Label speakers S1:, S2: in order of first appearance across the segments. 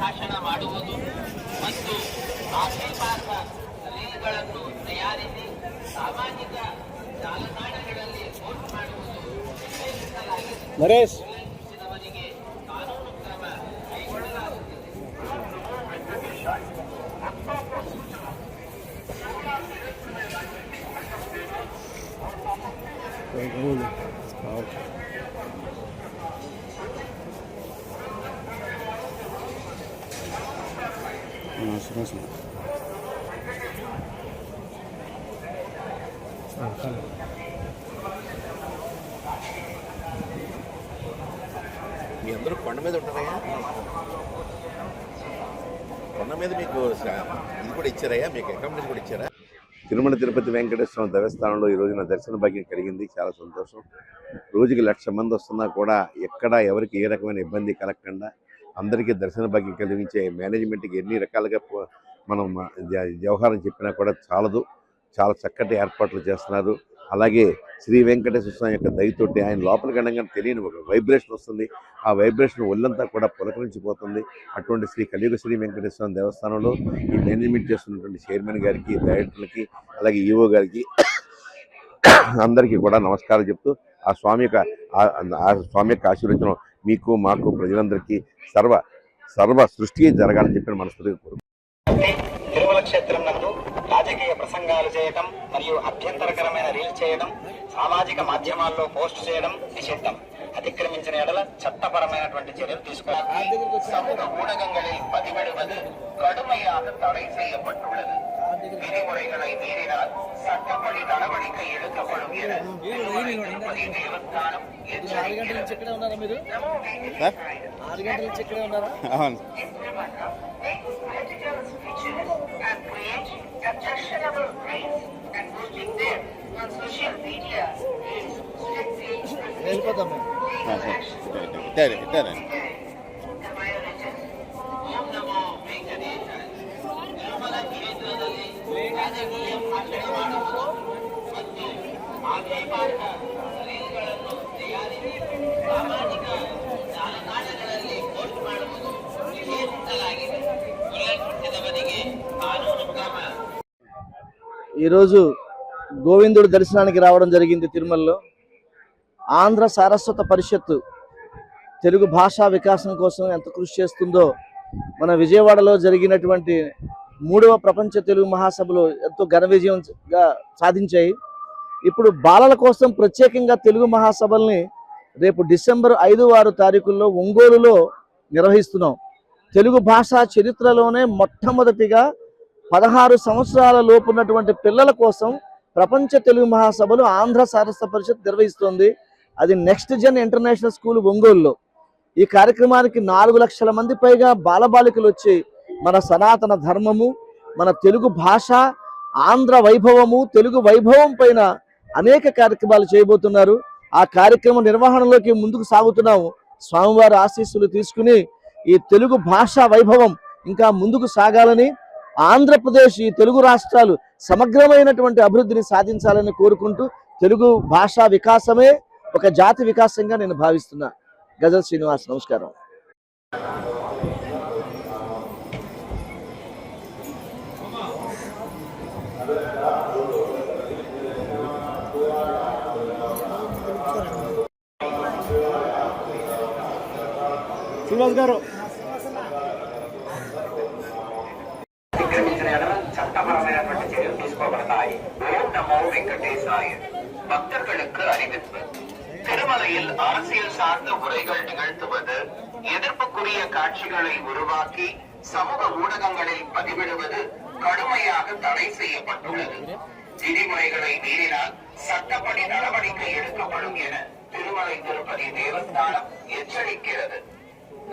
S1: ಭಾಷಣ ಮಾಡುವುದು ಮತ್ತು ಆಕ್ಷೇಪಾರ್ಹ ರೀಲ್ಗಳನ್ನು ತಯಾರಿಸಿ ಸಾಮಾಜಿಕ ಜಾಲತಾಣಗಳಲ್ಲಿ ಪೋಸ್ಟ್ ಮಾಡುವುದು ನಿಷೇಧಿಸಲಾಗಿದೆ. ಉಲ್ಲಂಘಿಸಿದವರಿಗೆ ಕಾನೂನು ಕ್ರಮ ಕೈಗೊಳ್ಳಲಾಗುತ್ತದೆ.
S2: మీ అందరూ కొండ మీద ఉంటారయ్యా? కొండ మీద మీకు ఇది కూడా ఇచ్చారయ్యా? మీకు అకామిడేషన్ కూడా ఇచ్చారా? తిరుమల తిరుపతి వెంకటేశ్వర దేవస్థానంలో ఈ రోజున దర్శన భాగ్యం కలిగింది. చాలా సంతోషం. రోజుకి 1,00,000 మంది వస్తున్నా కూడా ఎక్కడ ఎవరికి ఏ రకమైన ఇబ్బంది కలగకుండా అందరికీ దర్శన భాగ్యం కలిగించే మేనేజ్మెంట్కి ఎన్ని రకాలుగా మనం వ్యవహారం చెప్పినా కూడా చాలదు. చాలా చక్కటి ఏర్పాట్లు చేస్తున్నారు. అలాగే శ్రీ వెంకటేశ్వర స్వామి యొక్క దయతోటి ఆయన లోపలికి వెళ్ళగానే తెలియని ఒక వైబ్రేషన్ వస్తుంది. ఆ వైబ్రేషన్ ఒళ్ళంతా కూడా పులకరించిపోతుంది. అటువంటి శ్రీ కలియుగ శ్రీ వెంకటేశ్వర దేవస్థానంలో ఈ మేనేజ్మెంట్ చేస్తున్నటువంటి చైర్మన్ గారికి, డైరెక్టర్లకి, అలాగే ఈఓ గారికి అందరికీ కూడా నమస్కారం చెప్తూ ఆ స్వామి యొక్క ఆశీర్వచనం మీకు, మాకు, ప్రజలందరికీ సర్వ సృష్టి జరగాలని చెప్పిన మనస్ఫూర్తిగా కోరుకుంటున్నాను.
S1: తిరుమల క్షేత్రం నందు రాజకీయ ప్రసంగాలు చేయడం మరియు అభ్యంతరకరమైన రీల్ చేయడం, సామాజిక మాధ్యమాల్లో పోస్ట్ చేయడం నిషిద్ధం. అతిక్రమించిన ఎడల చట్టపరమైనటువంటి చర్యలు తీసుకోవాలి. சமூக ஊடகங்களில் பதிவிடுவது கடுமையாக தடை செய்யப்பட்டுள்ளது. விதிமுறைகளை மீறினால் சட்டப்படி நடவடிக்கை எடுக்கப்படும் என Tirupati Devasthanam எச்சரிக்கிறது. Objectionable reels and posting them on social media is strictly prohibited. Om Namo Venkatesaya. Tirumala క్షేత్రದಲ್ಲಿ ರಾಜಕೀಯ ಭಾಷಣ ಮಾಡುವುದು ಮತ್ತು ಆಕ್ಷೇಪಾರ್ಹ ರೀಲ್ಗಳನ್ನು ತಯಾರಿಸಿ ಸಾಮಾಜಿಕ ಜಾಲತಾಣಗಳಲ್ಲಿ ಪೋಸ್ಟ್ ಮಾಡುವುದು ನಿಷೇಧಿಸಲಾಗಿದೆ. ಉಲ್ಲಂಘಿಸಿದವರಿಗೆ ಕಾನೂನು ಕ್ರಮ.
S3: ఈరోజు గోవిందుడు దర్శనానికి రావడం జరిగింది. తిరుమలలో ఆంధ్ర సారస్వత పరిషత్తు తెలుగు భాషా వికాసం కోసం ఎంత కృషి చేస్తుందో మన విజయవాడలో జరిగినటువంటి 3వ ప్రపంచ తెలుగు మహాసభలో ఎంతో ఘన విజయంగా సాధించాయి. ఇప్పుడు బాలల కోసం ప్రత్యేకంగా తెలుగు మహాసభల్ని రేపు డిసెంబర్ 5, 6 తారీఖుల్లో ఒంగోలులో నిర్వహిస్తున్నాం. తెలుగు భాషా చరిత్రలోనే మొట్టమొదటిగా 16 సంవత్సరాల లోపు ఉన్నటువంటి పిల్లల కోసం ప్రపంచ తెలుగు మహాసభలు ఆంధ్ర సారస్వత పరిషత్ నిర్వహిస్తోంది. అది నెక్స్ట్ జెన్ ఇంటర్నేషనల్ స్కూల్ ఒంగోలులో. ఈ కార్యక్రమానికి 4 లక్షల మంది పైగా బాలబాలికలు వచ్చి మన సనాతన ధర్మము, మన తెలుగు భాష, ఆంధ్ర వైభవము, తెలుగు వైభవం పైన అనేక కార్యక్రమాలు చేయబోతున్నారు. ఆ కార్యక్రమం నిర్వహణలోకి ముందుకు సాగుతున్నాము. స్వామివారి ఆశీస్సులు తీసుకుని ఈ తెలుగు భాషా వైభవం ఇంకా ముందుకు సాగాలని, ఆంధ్రప్రదేశ్, ఈ తెలుగు రాష్ట్రాలు సమగ్రమైనటువంటి అభివృద్ధిని సాధించాలని కోరుకుంటూ తెలుగు భాషా వికాసమే ఒక జాతి వికాసంగా నేను భావిస్తున్నా. గజల్ శ్రీనివాస్, నమస్కారం. శ్రీనివాస్ గారు.
S1: చట్టపరమైనటువంటి చర్యలు తీసుకోబడతాయి. ఓం నమో వెంకటేశాయ. பக்தர்களுக்கு அறிவிப்பு. திருமலையில் அரசியல் சார்ந்த உரைகள் நிகழ்த்துவது, எதிர்ப்புக்குரிய காட்சிகளை உருவாக்கி சமூக ஊடகங்களில் பதிவிடுவது கடுமையாக தடை செய்யப்பட்டுள்ளது. விதிமுறைகளை மீறினால் சட்டப்படி நடவடிக்கை எடுக்கப்படும் என திருமலை திருப்பதி தேவஸ்தானம் எச்சரிக்கிறது.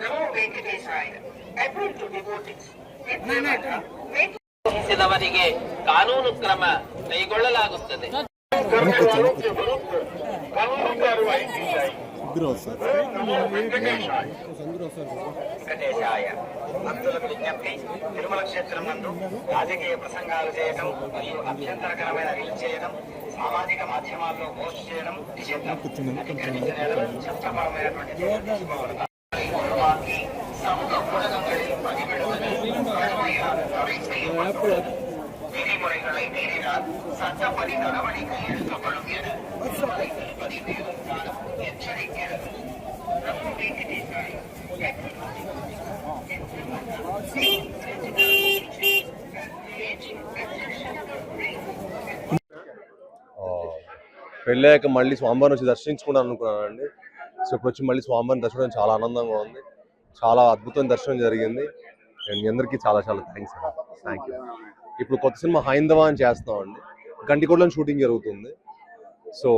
S1: நமோ வெங்கடேசாய. Appeal to devotees. ಉಲ್ಲಂಘಿಸಿದವರಿಗೆ ಕಾನೂನು ಕ್ರಮ ಕೈಗೊಳ್ಳಲಾಗುತ್ತದೆ. వెంకటేశాయ. భక్తులకు విజ్ఞప్తి. తిరుమల క్షేత్రం నందు రాజకీయ ప్రసంగాలు చేయడం మరియు అభ్యంతరకరమైన రీల్ చేయడం, సామాజిక మాధ్యమాల్లో పోస్ట్ చేయడం నిషేధం. అతిక్రమించిన చట్టపరమైనటువంటి సమూహ ఊడగంగళి விதிமுறைகளை மீறினால் சட்டப்படி நடவடிக்கை எடுக்கப்படும் என பதிவேற்கான எச்சரிக்கிறது.
S4: పెళ్ళాక మళ్ళీ స్వామివారిని వచ్చి దర్శించుకున్నాను అనుకున్నానండి. సో ఇప్పుడు వచ్చి మళ్ళీ స్వామివారిని దర్శించడం చాలా ఆనందంగా ఉంది. చాలా అద్భుతమైన దర్శనం జరిగింది. అండ్ మీ అందరికీ చాలా చాలా థ్యాంక్స్ అండి. Thank you. ఇప్పుడు కొత్త సినిమా హైందవ అని చేస్తున్నామండి. గంటికోటలో షూటింగ్ జరుగుతుంది. సో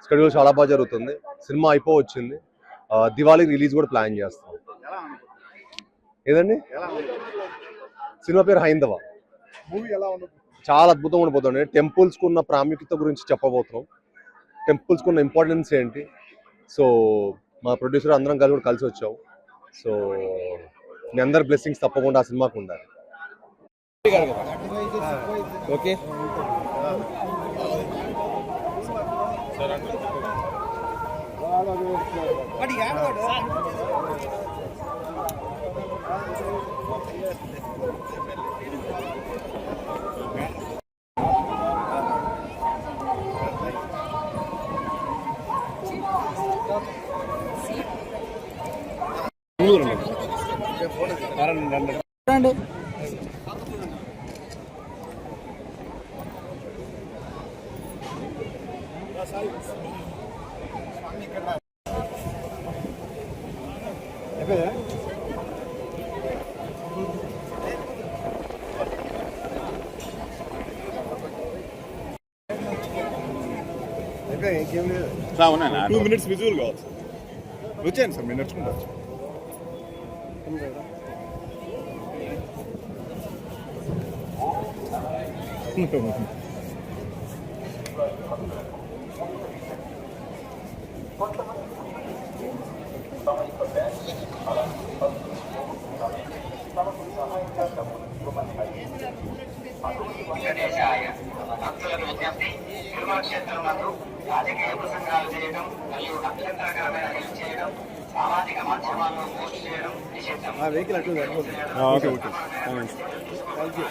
S4: షెడ్యూల్ చాలా బాగా జరుగుతుంది. సినిమా వచ్చింది. దివాళీ రిలీజ్ కూడా ప్లాన్ చేస్తాం. ఏదండి సినిమా పేరు హైందవ. చాలా అద్భుతంగా ఉండిపోతుంది. టెంపుల్స్కు ఉన్న ప్రాముఖ్యత గురించి చెప్పబోతున్నాం. టెంపుల్స్కు ఉన్న ఇంపార్టెన్స్ ఏంటి. సో మా ప్రొడ్యూసర్ అందరం కలిసి వచ్చాం. సో మీ అందరి బ్లెస్సింగ్స్ తప్పకుండా ఆ సినిమాకు ఉండాలి.
S3: ఓకే
S5: అవునా 2 minutes విజువల్ కావచ్చు. వచ్చేయండి సార్, మీరు నడుచుకుంటారు.
S1: గణేశాయ. భక్తులకు విజ్ఞప్తి, తిరుమల క్షేత్రం నందు రాజకీయ ప్రసంగాలు చేయడం మరియు అభ్యంతరకరమైన రీల్స్ చేయడం, సామాజిక మాధ్యమాల్లో పోస్ట్ చేయడం నిషిద్ధం.
S5: ఓకే.